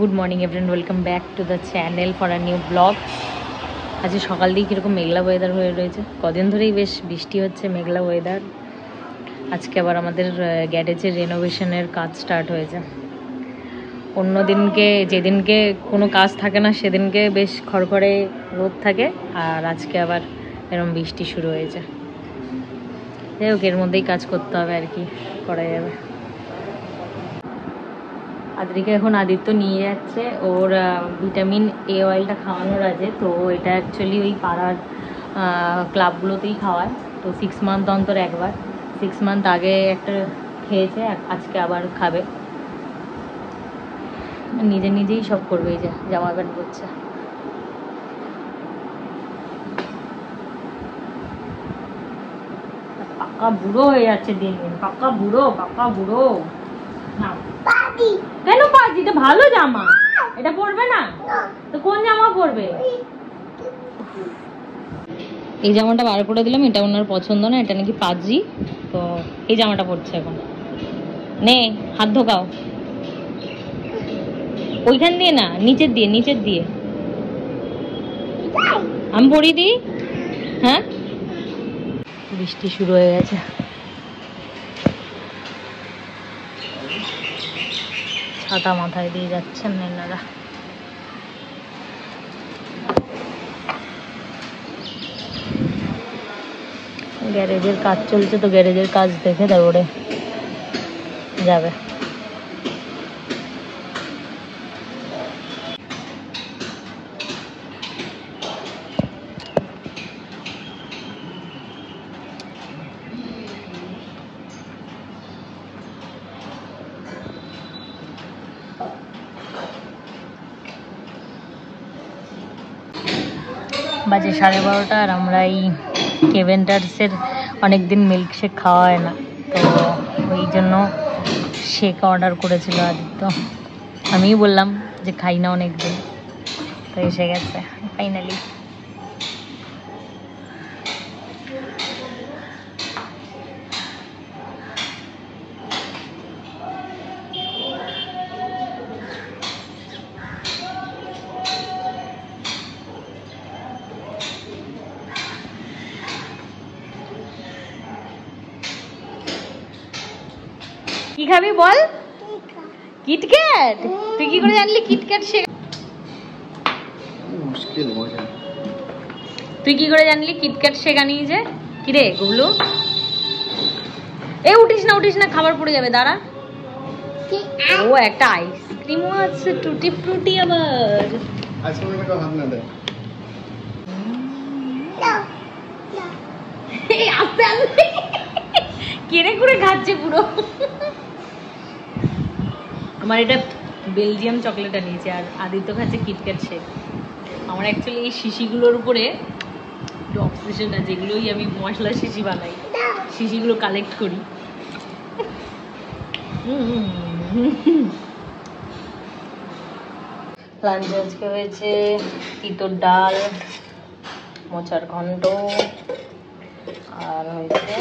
Good morning everyone, welcome back to the channel for a new blog. আজকে সকাল দিয়ে কীরকম মেঘলা ওয়েদার হয়ে রয়েছে, কদিন ধরেই বেশ বৃষ্টি হচ্ছে, মেঘলা ওয়েদার। আজকে আবার আমাদের গ্যারেজের রেনোভেশনের কাজ স্টার্ট হয়েছে। অন্য দিনকে যেদিনকে কোনো কাজ থাকে না সেদিনকে বেশ খড়খড়ে রোদ থাকে, আর আজকে আবার এরকম বৃষ্টি শুরু হয়েছে। যাই হোক, এর মধ্যেই কাজ করতে হবে, আর কি করা যাবে। আদ্রিকে এখন আদিত্য নিয়ে যাচ্ছে, ওর ভিটামিন এ অয়েলটা খাওয়ানোর আছে। তো এটা অ্যাকচুয়ালি ওই পাড়ার ক্লাবগুলোতেই খাওয়ায়। তো 6 মান্থ অন্তর একবার, 6 মান্থ আগে একটা খেয়েছে, আজকে আবার খাবে। নিজে নিজেই সব করবে, এই যে জামা প্যান্ট পরছে। পাকা বুড়ো হয়ে যাচ্ছে দিন দিন, পাকা বুড়ো পাকা বুড়ো। না কেন পাজি, এটা ভালো জামা, এটা পরবে না তো কোন জামা পরবে? এই জামাটা বার করে দিলাম, এটা ওনার পছন্দ না, এটা নাকি পাজি। তো এই জামাটা পরছে এখন। নে হাত ধোকাও, ওইখান দিয়ে না, নিচের দিয়ে, নিচের দিয়ে। আমি পরিয়ে দিই। হ্যাঁ, বৃষ্টি শুরু হয়ে গেছে। ছাতা মাথায় দিয়ে যাচ্ছেন এনারা। গ্যারেজের কাজ চলছে, তো গ্যারেজের কাজ দেখে তারপরে যাবে। বাজে 12:30, আর আমরা এই কেভেন্টার্সের অনেকদিন মিল্কশেক খাওয়া হয় না, তো ওই জন্য শেক অর্ডার করেছিল আদিত্য। আমিই বললাম যে খাই না অনেকদিন, তো এসে গেছে ফাইনালি। কি খাবি বল? কিটক্যাট? তুই কি করে জানলি কিটক্যাট? মুশকিল মজা। তুই কি করে জানলি কিটক্যাট শেখা নিয়ে যে? কি রে গুবলু, এ উঠিস না উঠিস না, খাবার পড়ে যাবে, দাঁড়া। ও একটা আইসক্রিমও আছে, টুটি ফ্রুটি আবার। আইসক্রিমে কেউ হাত না দেয়। এই আস্তে আস্তে কেড়ে করে খাচ্ছে পুরো। আমার এটা বেলজিয়াম চকলেট আনিয়েছে, আর আদিত্য খাচ্ছে কিটক্যাট শেক। আমার অ্যাকচুয়ালি এই শিশিগুলোর উপরে একটু অবসেশন আছে, যেগুলোই আমি মশলা শিশি বানাই, শিশিগুলো কালেক্ট করি। লাঞ্চে আজকে হয়েছে তিতর ডাল, মোচার ঘন্ট, আর হয়েছে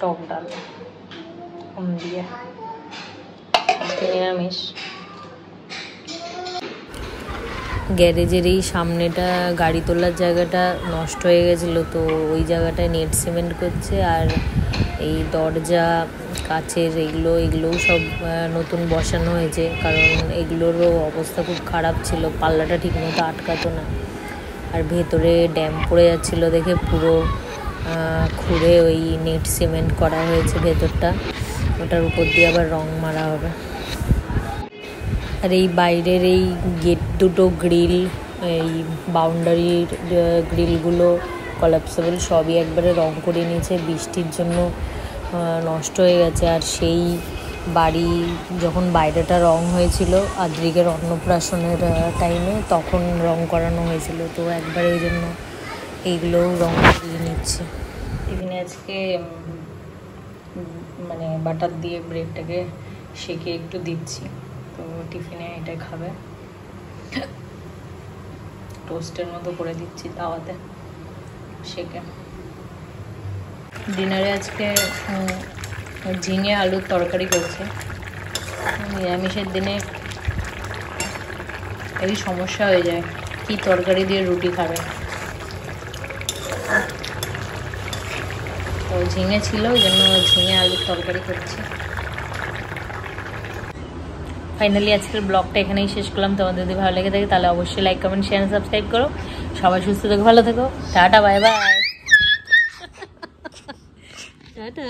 টক ডাল দিয়ে, নিরামিষ। গ্যারেজের এই সামনেটা গাড়ি তোলার জায়গাটা নষ্ট হয়ে গেছিলো, তো ওই জায়গাটায় নেট সিমেন্ট করছে। আর এই দরজা কাচের এগুলোও সব নতুন বসানো হয়েছে, কারণ এগুলোরও অবস্থা খুব খারাপ ছিল, পাল্লাটা ঠিকমতো আটকাতো না। আর ভেতরে ড্যাম পড়ে যাচ্ছিলো দেখে পুরো খুঁড়ে ওই নেট সিমেন্ট করা হয়েছে ভেতরটা, ওটার উপর দিয়ে আবার রং মারা হবে। আর এই বাইরের এই গেট দুটো গ্রিল, এই বাউন্ডারির গ্রিলগুলো কলাপসেবল, সবই একবারে রং করে নিয়েছে, বৃষ্টির জন্য নষ্ট হয়ে গেছে। আর সেই বাড়ি যখন বাইরেটা রং হয়েছিল আদ্রিকের অন্নপ্রাশনের টাইমে, তখন রং করানো হয়েছিল, তো একবারে ওই জন্য এইগুলোও রং করিয়ে নিচ্ছে। টিফিনে আজকে মানে বাটার দিয়ে ব্রেডটাকে সেঁকে একটু দিচ্ছি, তো টিফিনে এটাই খাবে। টোস্টের মতো করে দিচ্ছি তাওয়াতে সেঁকে। ডিনারে আজকে ঝিঙে আলুর তরকারি করছে, নিরামিষের দিনে এই সমস্যা হয়ে যায়, কি তরকারি দিয়ে রুটি খাবে। তো ঝিঙে ছিল, ওই জন্য ঝিঙে আলুর তরকারি করছি। ফাইনালি আজকের ব্লগটা এখানেই শেষ করলাম। তোমাদের যদি ভালো লেগে থাকে তাহলে অবশ্যই লাইক, কমেন্ট, শেয়ার, সাবস্ক্রাইব করো। সবাই সুস্থ থেকো, ভালো থেকো। Tata, bye bye. টাটা।